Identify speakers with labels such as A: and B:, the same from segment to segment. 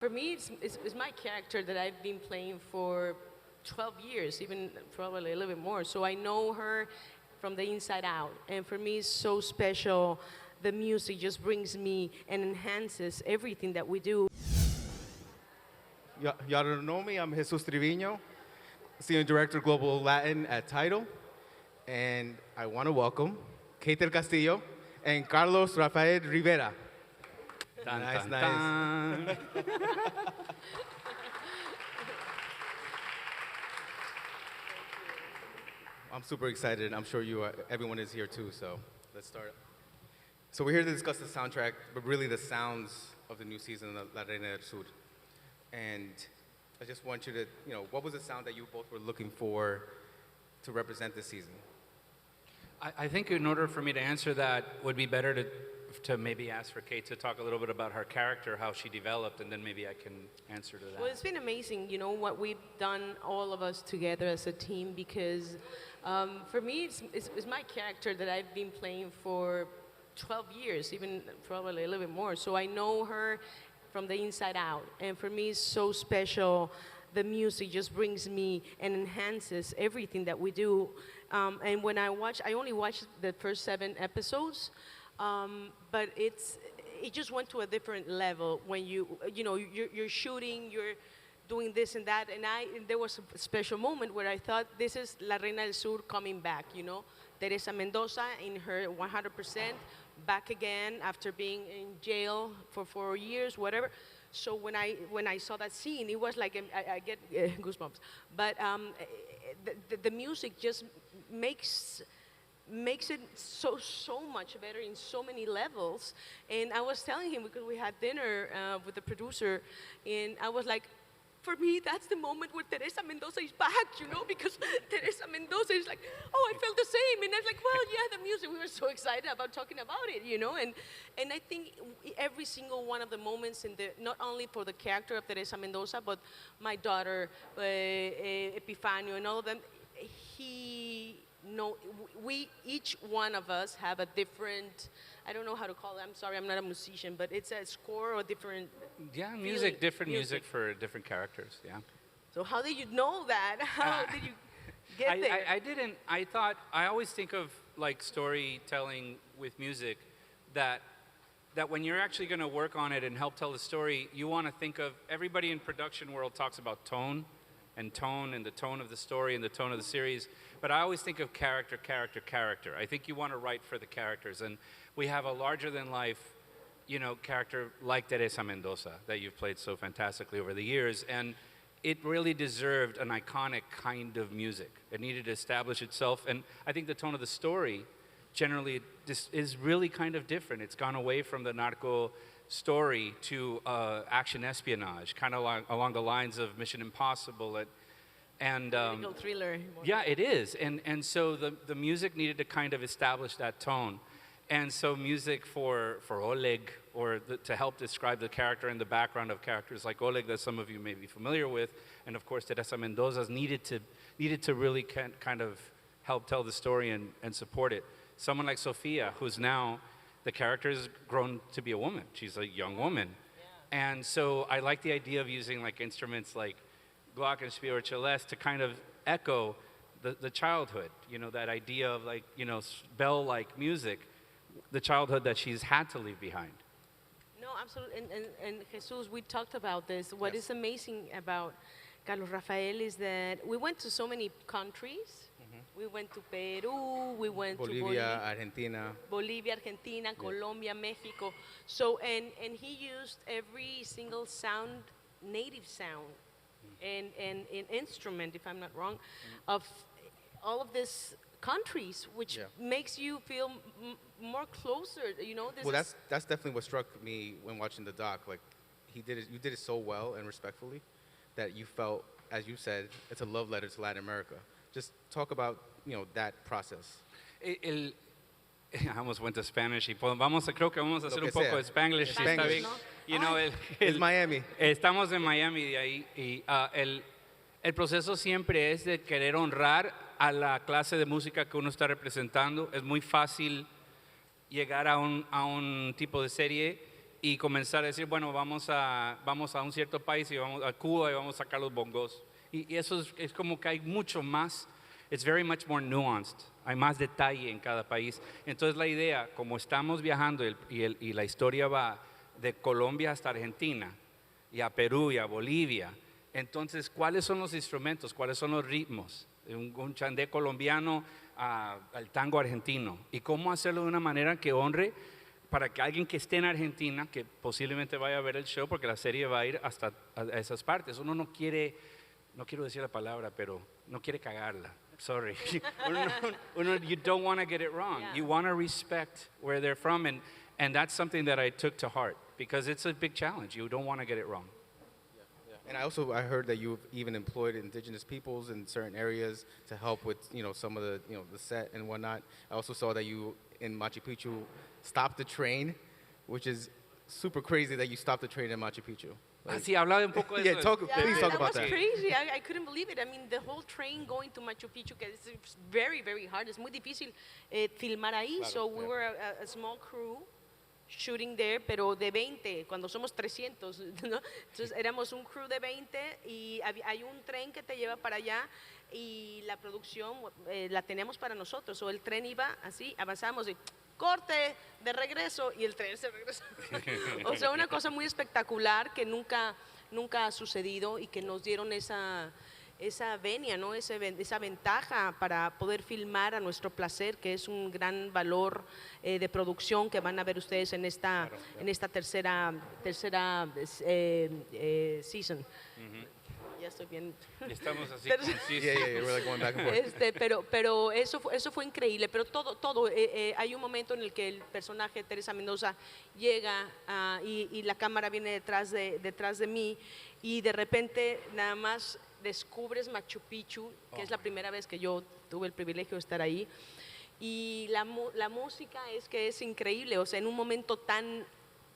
A: For me, it's my character that I've been playing for 12 years, even probably a little bit more. So I know her from the inside out. And for me, it's so special. The music just brings me and enhances everything that we do.
B: Y'all don't know me. I'm Jesus Trevino, Senior Director Global Latin at Tidal. And I want to welcome Kate del Castillo and Carlos Rafael Rivera.
C: Tan,
B: Nice,
C: tan,
B: nice.
C: tan.
B: I'm super excited. I'm sure you are, everyone is here too, so let's start. So we're here to discuss the soundtrack, but really the sounds of the new season of La Reina del Sur. And I just want you to, what was the sound that you both were looking for to represent this season?
C: I think in order for me to answer that, would be better to maybe ask for Kate to talk a little bit about her character, how she developed, and then maybe I can answer to that.
A: Well, it's been amazing, what we've done, all of us together as a team, because for me, it's my character that I've been playing for 12 years, even probably a little bit more. So I know her from the inside out. And for me, it's so special. The music just brings me and enhances everything that we do. And when I only watched the first 7 episodes, but it just went to a different level when you're shooting, you're doing this and that, and there was a special moment where I thought this is La Reina del Sur coming back, Teresa Mendoza in her 100%, back again after being in jail for 4 years, whatever. So when I saw that scene, it was like I get goosebumps. But the music just makes it so much better in so many levels. And I was telling him, because we had dinner with the producer, and I was like, for me, that's the moment where Teresa Mendoza is back, because Teresa Mendoza is like, oh, I felt the same. And I was like, well, yeah, the music, we were so excited about talking about it, And I think every single one of the moments not only for the character of Teresa Mendoza, but my daughter, Epifanio, and all of them, each one of us have a different, I don't know how to call it, I'm sorry, I'm not a musician, but it's a score or different.
C: Yeah, different music for different characters, yeah.
A: So how did you know that? How did you get there?
C: I didn't, I always think of like storytelling with music that when you're actually going to work on it and help tell the story, you want to think of, everybody in production world talks about tone and the tone of the story and the tone of the series. But I always think of character. I think you want to write for the characters. And we have a larger than life, character like Teresa Mendoza that you've played so fantastically over the years. And it really deserved an iconic kind of music. It needed to establish itself. And I think the tone of the story generally is really kind of different. It's gone away from the narco story to action espionage, kind of along the lines of Mission Impossible. And
A: Political thriller.
C: yeah, it is. And so the music needed to kind of establish that tone. And so music for Oleg, or to help describe the character and the background of characters like Oleg that some of you may be familiar with, and of course Teresa Mendoza's needed to really kind of help tell the story and support it. Someone like Sofia, who's now, the character has grown to be a woman. She's a young woman. Yeah. And so I like the idea of using like instruments like glockenspiel or celeste to kind of echo the childhood, that idea of like, bell-like music, the childhood that she's had to leave behind.
A: No, absolutely. And Jesus, we talked about this. What
B: Yes.
A: is amazing about Carlos Rafael is that we went to so many countries. We went to Peru, we went to
B: Bolivia, Argentina.
A: Bolivia, Argentina, Colombia, Mexico. So, and he used every single sound, native sound, and an instrument, if I'm not wrong, of all of these countries, which
B: Yeah.
A: makes you feel more closer. This
B: Well,
A: is,
B: that's definitely what struck me when watching the doc. Like, you did it so well and respectfully that you felt, as you said, it's a love letter to Latin America. Just talk about, that process.
C: I almost went to Spanish y creo que vamos a hacer
B: Lo
C: un
B: que
C: poco
B: sea.
C: de Spanglish, si está
B: Spanglish.
C: bien.
B: It's Miami.
C: Estamos en Miami y el proceso siempre es de querer honrar a la clase de música que uno está representando. Es muy fácil llegar a un tipo de serie y comenzar a decir, bueno, vamos a un cierto país y vamos a Cuba y vamos a sacar los bongos. Y eso es como que hay mucho más, it's very much more nuanced, hay más detalle en cada país. Entonces la idea, como estamos viajando y la historia va de Colombia hasta Argentina, y a Perú y a Bolivia, entonces, ¿cuáles son los instrumentos? ¿Cuáles son los ritmos? Un chandé colombiano al tango argentino. ¿Y cómo hacerlo de una manera que honre para que alguien que esté en Argentina, que posiblemente vaya a ver el show, porque la serie va a ir hasta a esas partes? Uno no quiere, no quiero decir la palabra, pero no quiere cagarla. Sorry. You don't want to get it wrong.
A: Yeah.
C: You want to respect where they're from, and that's something that I took to heart, because it's a big challenge. You don't want to get it wrong.
B: And I heard that you've even employed indigenous peoples in certain areas to help with, some of the, the set and whatnot. I also saw that you, in Machu Picchu, stopped the train, which is super crazy that you stopped the train in Machu Picchu.
C: Sí, hablaba un poco de
B: Yeah,
C: eso.
B: please talk about
A: that
B: that.
A: was crazy. I couldn't believe it. I mean, the whole train going to Machu Picchu, it's very, very hard. Es muy difícil filmar ahí.
B: Claro,
A: So we
B: yeah.
A: were a small crew shooting there, pero de 20, cuando somos 300, ¿no? Entonces éramos un crew de 20 y hay un tren que te lleva para allá y la producción la tenemos para nosotros. O el tren iba así, avanzamos y corte de regreso y el tren se regresó. O sea, una cosa muy espectacular que nunca ha sucedido y que nos dieron esa venia, ¿no? Esa ventaja para poder filmar a nuestro placer, que es un gran valor de producción que van a ver ustedes en esta tercera season. Ya estoy bien.
C: Estamos así.
A: Pero-
C: como, sí,
B: Yeah, yeah, we're like going back and forth.
A: Pero eso fue increíble. Pero todo hay un momento en el que el personaje Teresa Mendoza llega y la cámara viene detrás de mí y de repente nada más descubres Machu Picchu, que es la primera vez que yo tuve el privilegio de estar ahí. Y la música es increíble, o sea, en un momento tan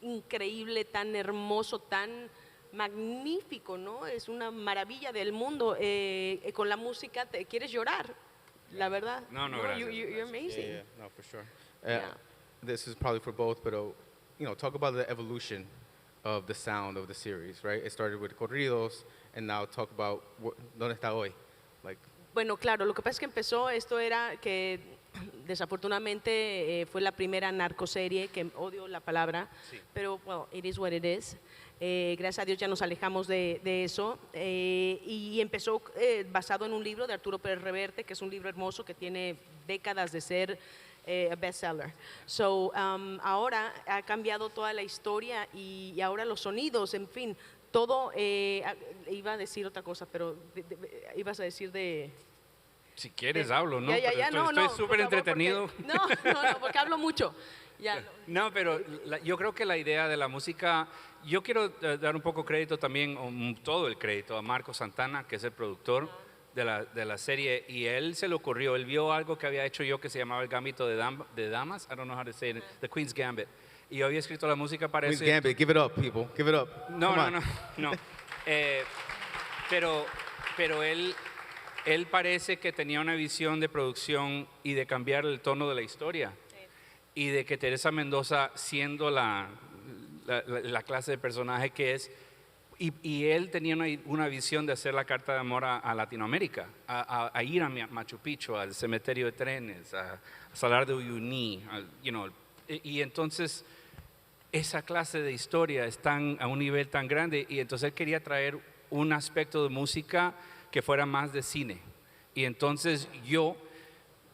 A: increíble, tan hermoso, tan magnífico, ¿no? Es una maravilla del mundo. Con la música te quieres llorar, la verdad.
C: No, gracias,
A: You're
C: gracias.
A: amazing.
B: Yeah, no, for sure.
A: Yeah.
B: This is probably for both, but talk about the evolution of the sound of the series, right? It started with corridos, and now talk about ¿Dónde está hoy? Like,
A: Bueno, claro, lo que pasa es que empezó, esto era que desafortunadamente fue la primera narcoserie, que odio la palabra,
C: Sí.
A: pero, well, it is what it is. Gracias a Dios ya nos alejamos de eso y empezó basado en un libro de Arturo Pérez Reverte, que es un libro hermoso que tiene décadas de ser a bestseller. So, ahora ha cambiado toda la historia y ahora los sonidos, en fin, todo, iba a decir otra cosa, pero ibas a decir de...
C: Si quieres hablo, ¿no?
A: Ya,
C: Pero
A: no,
C: estoy
A: por
C: súper
A: favor,
C: entretenido.
A: porque- no, porque hablo mucho. Ya,
C: No, pero yo creo que la idea de la música, yo quiero dar un poco crédito también, todo el crédito a Marco Santana, que es el productor de la serie, y él se le ocurrió, él vio algo que había hecho yo que se llamaba el Gambito de Damas, I don't know how to say it, The Queen's Gambit, y yo había escrito la música para
B: Queen's
C: ese...
B: Gambit, give it up, people, give it up.
C: No,
B: Come
C: no,
B: on.
C: no, no. Pero él parece que tenía una visión de producción y de cambiar el tono de la historia. Y de que Teresa Mendoza, siendo la clase de personaje que es, y él tenía una visión de hacer la carta de amor a Latinoamérica, a ir a Machu Picchu, al cementerio de trenes, a Salar de Uyuni, y entonces esa clase de historia está a un nivel tan grande, y entonces él quería traer un aspecto de música que fuera más de cine. Y entonces yo,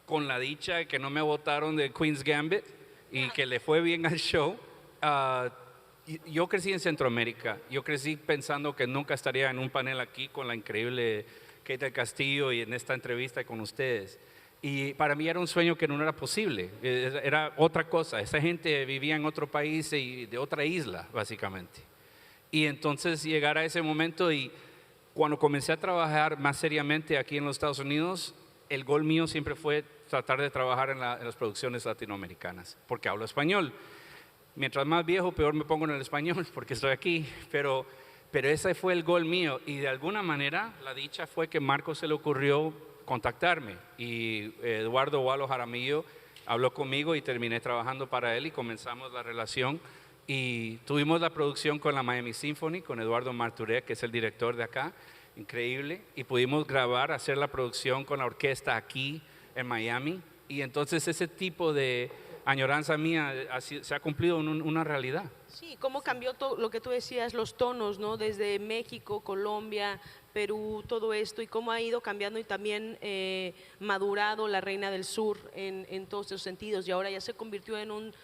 C: con la dicha de que no me votaron de Queen's Gambit y que le fue bien al show, yo crecí en Centroamérica. Yo crecí pensando que nunca estaría en un panel aquí con la increíble Kate del Castillo y en esta entrevista con ustedes. Y para mí era un sueño que no era posible, era otra cosa. Esa gente vivía en otro país y de otra isla, básicamente. Y entonces llegar a ese momento, y cuando comencé a trabajar más seriamente aquí en los Estados Unidos, el gol mío siempre fue tratar de trabajar en las producciones latinoamericanas, porque hablo español. Mientras más viejo, peor me pongo en el español, porque estoy aquí, pero ese fue el gol mío. Y de alguna manera, la dicha fue que Marco se le ocurrió contactarme, y Eduardo Walo Jaramillo habló conmigo y terminé trabajando para él y comenzamos la relación. Y tuvimos la producción con la Miami Symphony, con Eduardo Marturé, que es el director de acá, increíble. Y pudimos grabar, hacer la producción con la orquesta aquí en Miami. Y entonces ese tipo de añoranza mía se ha cumplido en una realidad.
A: Sí, cómo cambió todo lo que tú decías, los tonos, ¿no? Desde México, Colombia, Perú, todo esto, y cómo ha ido cambiando y también madurado La Reina del Sur en todos esos sentidos. Y ahora ya se convirtió en un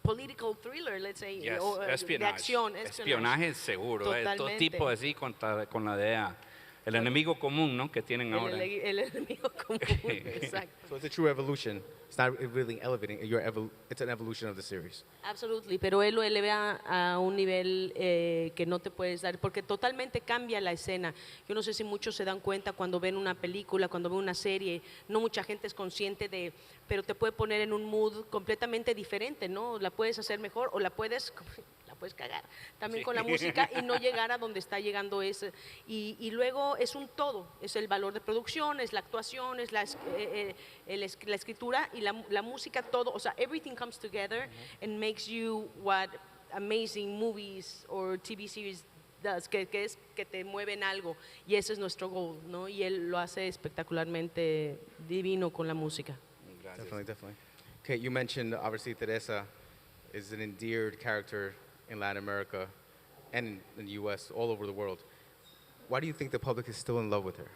A: political thriller, let's say,
C: Yes,
A: o, de
C: espionage.
A: acción.
C: Espionaje seguro, todo
A: Totalmente.
C: tipo así con la DEA. El enemigo común, ¿no? Que tienen ahora.
A: El enemigo común, exacto.
B: So it's a true evolution. It's not really elevating. It's an evolution of the series.
A: Absolutely, pero él lo eleva a un nivel que no te puedes dar, porque totalmente cambia la escena. Yo no sé si muchos se dan cuenta cuando ven una película, cuando ven una serie, no mucha gente es consciente de, pero te puede poner en un mood completamente diferente, ¿no? La puedes hacer mejor o la puedes cagar también con la música y no llegar a donde está llegando ese. Y luego es un todo, es el valor de producción, es la actuación, es la escritura y la música, todo, o sea, everything comes together and makes you what amazing movies or TV series does, que es que te mueven algo, y ese es nuestro goal, ¿no? Y él lo hace espectacularmente divino con la música.
B: Definitely. Okay, you mentioned obviously Teresa is an endeared character in Latin America and in the U.S., all over the world. Why do you think the public is still in love with her?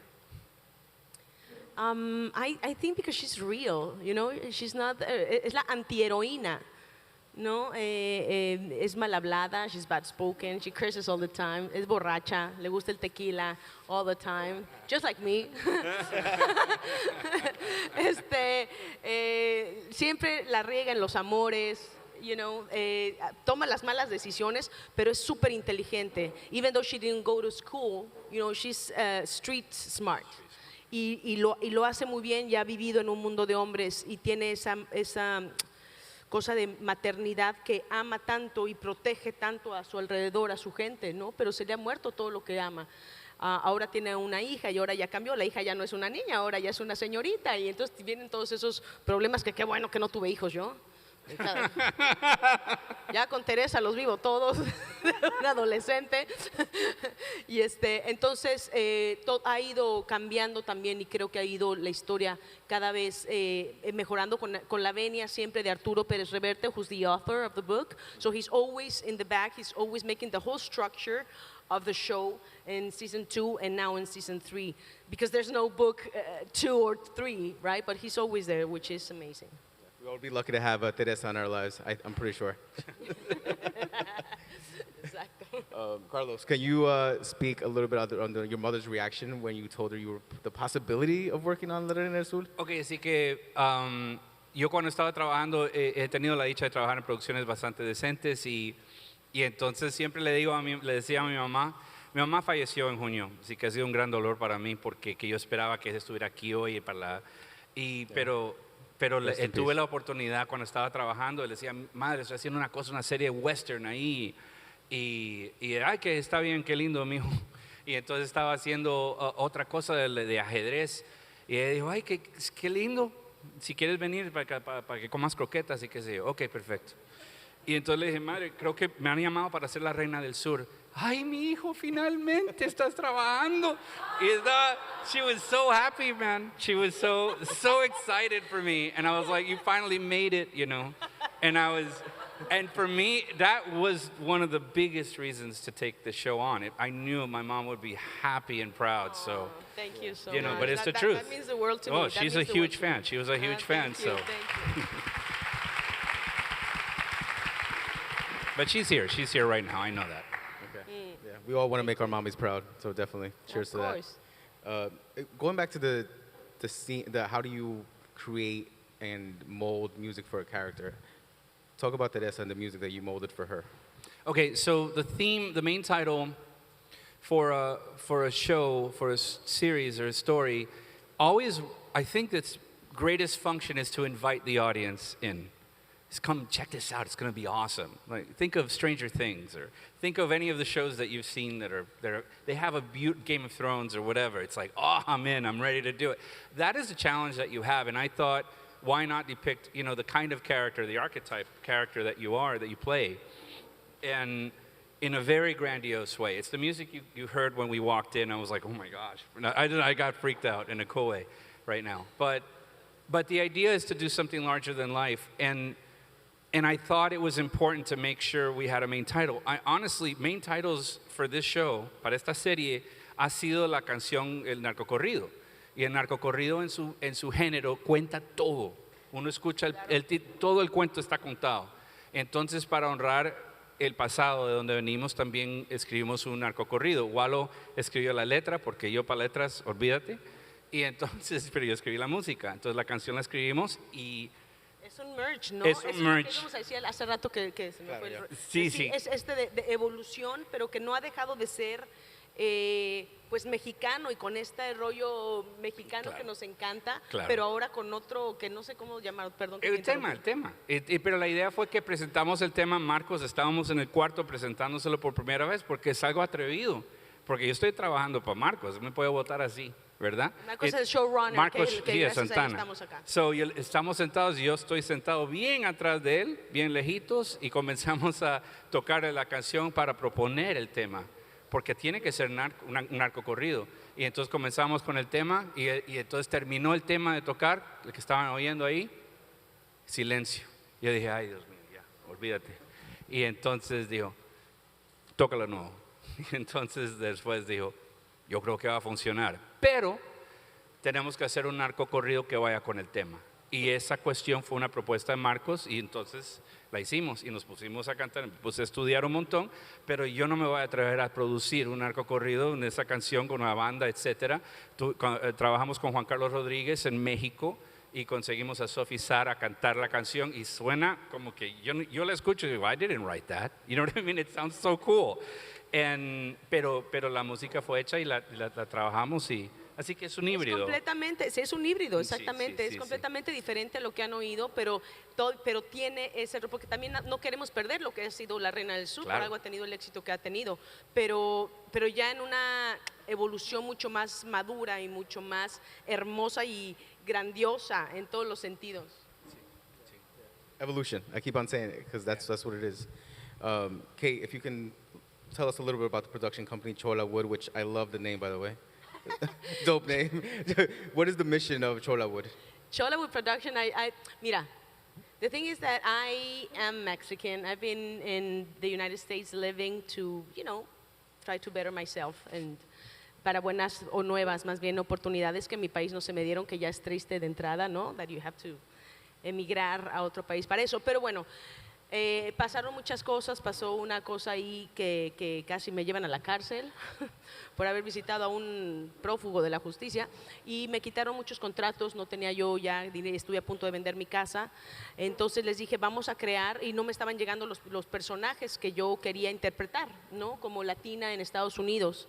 A: I think because she's real, you know, she's not, es la antiheroína, ¿no? Es mal hablada, she's bad spoken, she curses all the time, es borracha, le gusta el tequila all the time, just like me. Siempre la riega en los amores. You know, toma las malas decisiones, pero es súper inteligente. Even though she didn't go to school, you know, she's street smart. Y lo hace muy bien, ya ha vivido en un mundo de hombres y tiene esa cosa de maternidad que ama tanto y protege tanto a su alrededor, a su gente, ¿no? Pero se le ha muerto todo lo que ama. Ahora tiene una hija y ahora ya cambió, la hija ya no es una niña, ahora ya es una señorita, y entonces vienen todos esos problemas que qué bueno que no tuve hijos yo. Ya con Teresa los vivo todos, un adolescente. Y entonces ha ido cambiando también, y creo que ha ido la historia cada vez mejorando con la venia siempre de Arturo Pérez Reverte, who's the author of the book. So he's always in the back, he's always making the whole structure of the show in season 2 and now in season 3, because there's no book 2 or 3, right? But he's always there, which is amazing.
B: We'll be lucky to have Teresa in our lives, I'm pretty sure.
A: Exacto.
B: Carlos, can you speak a little bit on your mother's reaction when you told her the possibility of working on La Reina del Sur?
C: Ok, así que yo cuando estaba trabajando he tenido la dicha de trabajar en producciones bastante decentes y entonces siempre le decía a mi mamá falleció en junio, así que ha sido un gran dolor para mí porque que yo esperaba que estuviera aquí hoy pero tuve la oportunidad cuando estaba trabajando, le decía, madre, estoy haciendo una serie western ahí, y ay, que está bien, qué lindo, mijo. Y entonces estaba haciendo otra cosa de ajedrez, y ella dijo, ay, qué lindo, si quieres venir para que comas croquetas, y qué sé yo, ok, perfecto. Y entonces le dije, madre, creo que me han llamado para ser la Reina del Sur. Ay, mi hijo, finalmente estás trabajando. She was so happy, man. She was so excited for me. And I was like, you finally made it, you know. And for me, that was one of the biggest reasons to take the show on. I knew my mom would be happy and proud, so.
A: Thank you so
C: you know,
A: much.
C: But it's the truth.
A: That means the world to me.
C: Oh, she's a huge fan. She was a huge fan,
A: Thank you,
C: so.
A: thank you.
C: But she's here right now. I know that.
B: Okay. Yeah, we all want to make our mommies proud, so definitely cheers to that.
A: Of course.
B: Going back to the scene, how do you create and mold music for a character? Talk about Teresa and the music that you molded for her.
C: Okay, so the main title for a show, for a series or a story, always, I think its greatest function is to invite the audience in. Just come check this out. It's going to be awesome. Like, think of Stranger Things, or think of any of the shows that you've seen they have a Game of Thrones or whatever. It's like, oh, I'm in. I'm ready to do it. That is a challenge that you have, and I thought why not depict, you know, the kind of character, the archetype character that you are, that you play, and in a very grandiose way. It's the music you heard when we walked in. I was like, oh my gosh. I got freaked out in a cool way right now. But the idea is to do something larger than life. And I thought it was important to make sure we had a main title. Honestly, main titles for this show, para esta serie, ha sido la canción El Narcocorrido. Y el narcocorrido en su género cuenta todo. Uno escucha, todo el cuento está contado. Entonces, para honrar el pasado de donde venimos, también escribimos un narcocorrido. Walo escribió la letra, porque yo para letras, olvídate. Y entonces, pero yo escribí la música. Entonces, la canción la escribimos y...
A: Es un merge, ¿no?
C: Es un merge.
A: Es lo que decía hace rato que se me fue el...
C: Sí, sí.
A: Es de evolución, pero que no ha dejado de ser... pues mexicano y con este rollo mexicano que nos encanta, pero ahora con otro que no sé cómo llamar, perdón.
C: El tema. Pero la idea fue que presentamos el tema, Marcos, estábamos en el cuarto presentándoselo por primera vez porque es algo atrevido, porque yo estoy trabajando para Marcos, me puedo votar así, ¿verdad?
A: Marcos es el showrunner,
C: Marcos
A: que
C: Díaz
A: gracias a él
C: Santana.
A: estamos acá.
C: Estamos sentados y yo estoy sentado bien atrás de él, bien lejitos, y comenzamos a tocar la canción para proponer el tema, porque tiene que ser un narcocorrido. Y entonces comenzamos con el tema y entonces terminó el tema de tocar, el que estaban oyendo ahí, silencio. Yo dije, ay Dios mío, ya, olvídate. Y entonces dijo, tócalo de nuevo. Y entonces después dijo, yo creo que va a funcionar, pero tenemos que hacer un narcocorrido que vaya con el tema. Y esa cuestión fue una propuesta de Marcos y entonces la hicimos y nos pusimos a cantar, me puse a estudiar un montón, pero yo no me voy a atrever a producir un narcocorrido en esa canción con una banda, etcétera. Trabajamos con Juan Carlos Rodríguez en México y conseguimos a Sophie Sara a cantar la canción y suena como que yo la escucho y digo, I didn't write that, you know what I mean, it sounds so cool. Pero la música fue hecha y la trabajamos y... Así que es un híbrido.
A: Completamente, sí, es un híbrido,
C: Sí,
A: exactamente.
C: sí,
A: es completamente diferente a lo que han oído, pero tiene ese, porque también no queremos perder lo que ha sido La Reina del Sur,
C: Claro.
A: por algo ha tenido el éxito que ha tenido, pero ya en una evolución mucho más madura y mucho más hermosa y grandiosa en todos los sentidos.
B: Evolution. I keep on saying it because that's what it is. Kate, if you can tell us a little bit about the production company Chola Wood, which I love the name, by the way. Dope name. What is the mission of Chola Wood?
A: Chola Wood Production, mira, the thing is that I am Mexican. I've been in the United States living to, try to better myself and para buenas o nuevas, más bien oportunidades que en mi país no se me dieron, que ya es triste de entrada, ¿no? That you have to emigrar a otro país para eso. Pero bueno, pasaron muchas cosas, pasó una cosa ahí que casi me llevan a la cárcel por haber visitado a un prófugo de la justicia y me quitaron muchos contratos, no tenía yo ya dinero, estuve a punto de vender mi casa, entonces les dije vamos a crear y no me estaban llegando los personajes que yo quería interpretar, ¿no? Como latina en Estados Unidos.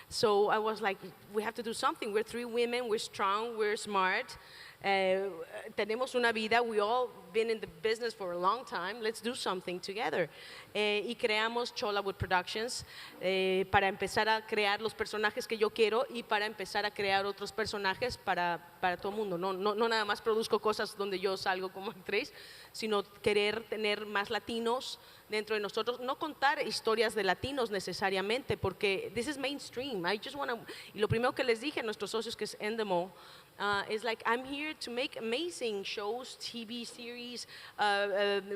A: So I was like, we have to do something, we're 3 women, we're strong, we're smart. Tenemos una vida, we all been in the business for a long time, let's do something together. Y creamos Chola Wood Productions para empezar a crear los personajes que yo quiero y para empezar a crear otros personajes para todo el mundo. No nada más produzco cosas donde yo salgo como actriz, sino querer tener más latinos dentro de nosotros, no contar historias de latinos necesariamente, porque this is mainstream. I just want to, y lo primero que les dije a nuestros socios que es Endemol, is like, I'm here to make amazing shows, TV series,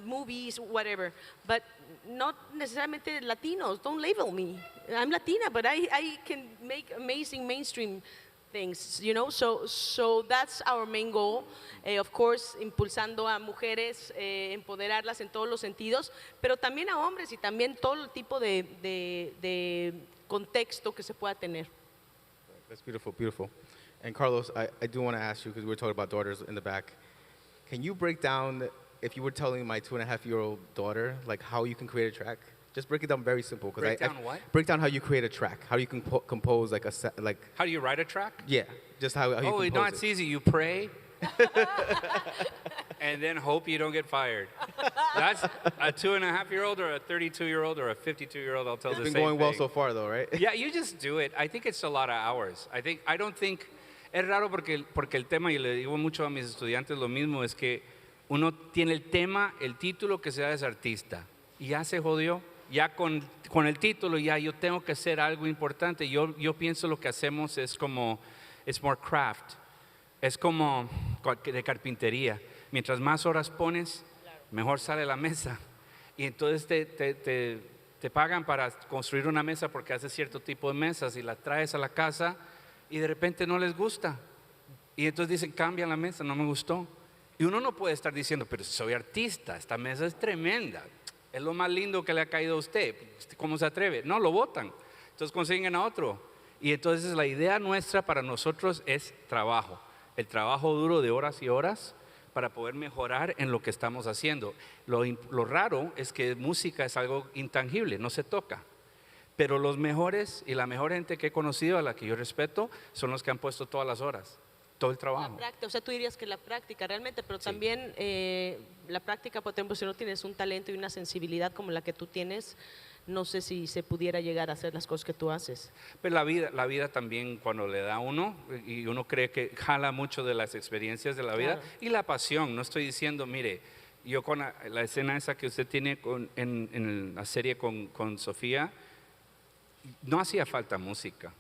A: movies, whatever, but not necessarily Latinos. Don't label me. I'm Latina, but I can make amazing mainstream things, so that's our main goal. Of course, impulsando a mujeres, empoderarlas en todos los sentidos, pero también a hombres y también todo el tipo de contexto que se pueda tener.
B: That's beautiful, beautiful. And Carlos, I do want to ask you, because we were talking about daughters in the back, can you break down, if you were telling my 2.5-year-old daughter, like how you can create a track? Just break it down very simple.
C: Break down what?
B: Break down how you create a track. How you can compose like a set, like.
C: How do you write a track?
B: Yeah, just how you compose
C: no, it's easy. You pray, and then hope you don't get fired. That's a 2.5-year-old or a 32-year-old or a 52-year-old. I'll tell
B: It's
C: the
B: been
C: same
B: going well
C: thing.
B: so far, though, right?
C: Yeah, you just do it. I think it's a lot of hours. I don't think, Es raro porque el tema, y le digo mucho a mis estudiantes lo mismo, es que uno tiene el tema, el título que sea es artista, y ya se jodió. Ya con el título, ya yo tengo que hacer algo importante. Yo pienso lo que hacemos es como, es more craft, es como de carpintería. Mientras más horas pones, mejor sale la mesa. Y entonces te pagan para construir una mesa porque haces cierto tipo de mesas y la traes a la casa y de repente no les gusta. Y entonces dicen, cambia la mesa, no me gustó. Y uno no puede estar diciendo, pero soy artista, esta mesa es tremenda. Es lo más lindo que le ha caído a usted. ¿Cómo se atreve? No, lo botan. Entonces consiguen a otro. Y entonces la idea nuestra para nosotros es trabajo. El trabajo duro de horas y horas para poder mejorar en lo que estamos haciendo. Lo raro es que música es algo intangible, no se toca. Pero los mejores y la mejor gente que he conocido, a la que yo respeto, son los que han puesto todas las horas, todo el trabajo.
A: La práctica, o sea, tú dirías que la práctica realmente, pero
C: Sí.
A: también la práctica, por ejemplo, si no tienes un talento y una sensibilidad como la que tú tienes, no sé si se pudiera llegar a hacer las cosas que tú haces.
C: Pero la vida también cuando le da a uno y uno cree que jala mucho de las experiencias de la vida
A: Claro.
C: y la pasión. No estoy diciendo, mire, yo con la escena esa que usted tiene en la serie con Sofía, no hacía falta música.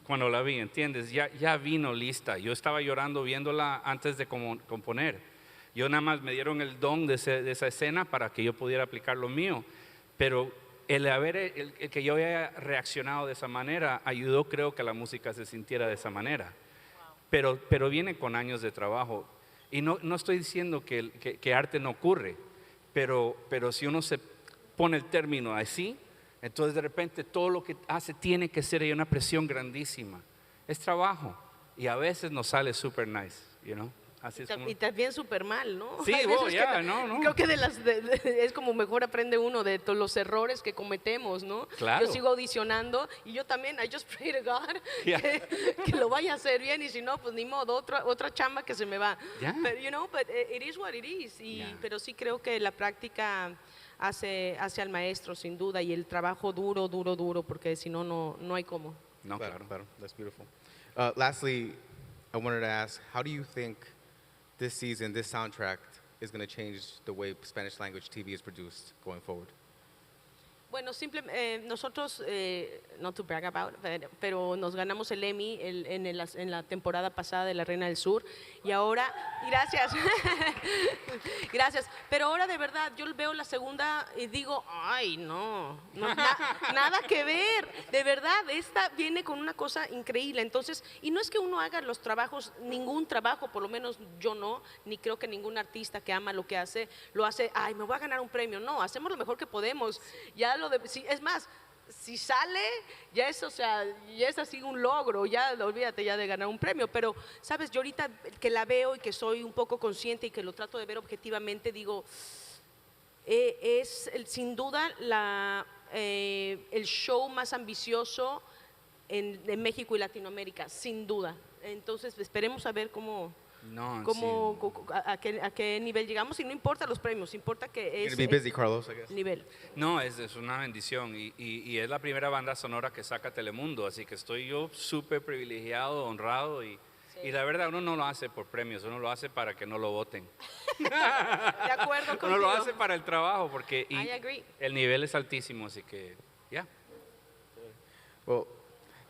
C: Cuando la vi, ¿entiendes? Ya vino lista. Yo estaba llorando viéndola antes de componer. Yo nada más me dieron el don de esa escena para que yo pudiera aplicar lo mío. Pero el que yo haya reaccionado de esa manera ayudó, creo, que la música se sintiera de esa manera. Pero viene con años de trabajo. Y no estoy diciendo que arte no ocurre, pero si uno se pone el término así, entonces de repente todo lo que hace tiene que ser, hay una presión grandísima. Es trabajo y a veces nos sale super nice, you know? Así es como...
A: Y también súper mal, ¿no?
C: Sí,
A: Hay veces que
C: ya, no.
A: Creo que es como mejor aprende uno de todos los errores que cometemos, ¿no?
C: Claro.
A: Yo sigo audicionando y yo también, I just pray to God
C: Yeah.
A: que lo vaya a hacer bien y si no, pues ni modo, otra chamba que se me va.
C: Yeah.
A: But, you know, but it is what it is.
C: Yeah.
A: Pero sí creo que la práctica hace al maestro, sin duda, y el trabajo duro, porque si no, no hay cómo.
C: No, claro.
B: That's beautiful. Lastly, I wanted to ask, how do you think this season, this soundtrack, is going to change the way Spanish language TV is produced going forward?
A: Bueno, nosotros, not to brag about, pero nos ganamos el Emmy en la temporada pasada de La Reina del Sur y ahora, gracias, gracias, pero ahora de verdad yo veo la segunda y digo, ay, nada que ver, de verdad, esta viene con una cosa increíble, entonces, y no es que uno haga los trabajos, ningún trabajo, por lo menos yo no, ni creo que ningún artista que ama lo que hace, lo hace, ay, me voy a ganar un premio, no, hacemos lo mejor que podemos, ya es más, si sale, ya es, o sea, ya es así un logro, ya olvídate ya de ganar un premio, pero sabes, yo ahorita que la veo y que soy un poco consciente y que lo trato de ver objetivamente, digo, sin duda el show más ambicioso en México y Latinoamérica, sin duda. Entonces esperemos a ver a qué nivel llegamos y no importa los premios, importa que
B: You're
A: es
B: going to be busy, Carlos, I guess.
A: nivel.
C: No, es una bendición y es la primera banda sonora que saca Telemundo, así que estoy yo súper privilegiado, honrado y la verdad uno no lo hace por premios, uno lo hace para que no lo voten.
A: De acuerdo contigo.
C: Uno lo hace para el trabajo porque
A: I agree.
C: el nivel es altísimo, así que ya.
B: Well,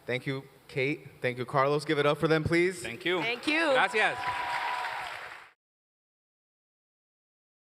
B: thank you, Kate. Thank you, Carlos. Give it up for them, please.
C: Thank you.
A: Thank you.
C: Gracias.